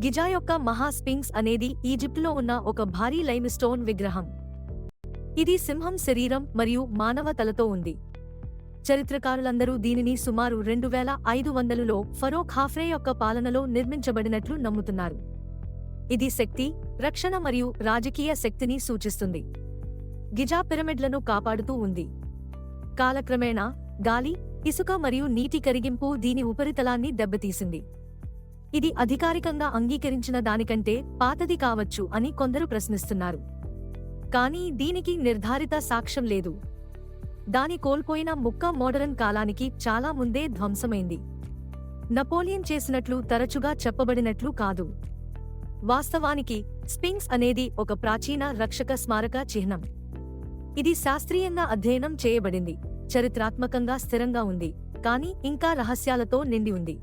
Giza యొక్క మహా Sphinx అనేది ఈజిప్టులో ఉన్న ఒక భారీ లైమ్స్టోన్ విగ్రహం. ఇది సింహం శరీరం మరియు మానవ తలతో ఉంది. చరిత్రకారులందరూ దీనిని సుమారు 2500లో ఫరో ఖాఫ్రే యొక్క పాలనలో నిర్మించబడినట్లు నమ్ముతున్నారు. ఇది శక్తి, రక్షణ మరియు రాజకీయ శక్తిని సూచిస్తుంది. గిజా పిరమిడ్లను కాపాడుతూ ఉంది. కాలక్రమేణా గాలి, ఇసుక మరియు నీటి కరిగింపు దీని ఉపరితలాన్ని దెబ్బతీసింది. ఇది అధికారికంగా అంగీకరించిన దానికంటే పాతది కావచ్చు అని కొందరు ప్రశ్నిస్తున్నారు. కానీ దీనికి నిర్ధారిత సాక్ష్యం లేదు. దాని కోల్పోయిన ముక్క మోడరన్ కాలానికి చాలా ముందే ధ్వంసమైంది. నపోలియన్ చేసినట్లు తరచుగా చెప్పబడినట్లు కాదు. వాస్తవానికి స్పింక్స్ అనేది ఒక ప్రాచీన రక్షక స్మారక చిహ్నం. ఇది శాస్త్రీయంగా అధ్యయనం చేయబడింది, చరిత్రాత్మకంగా స్థిరంగా ఉంది, కానీ ఇంకా రహస్యాలతో నిండి ఉంది.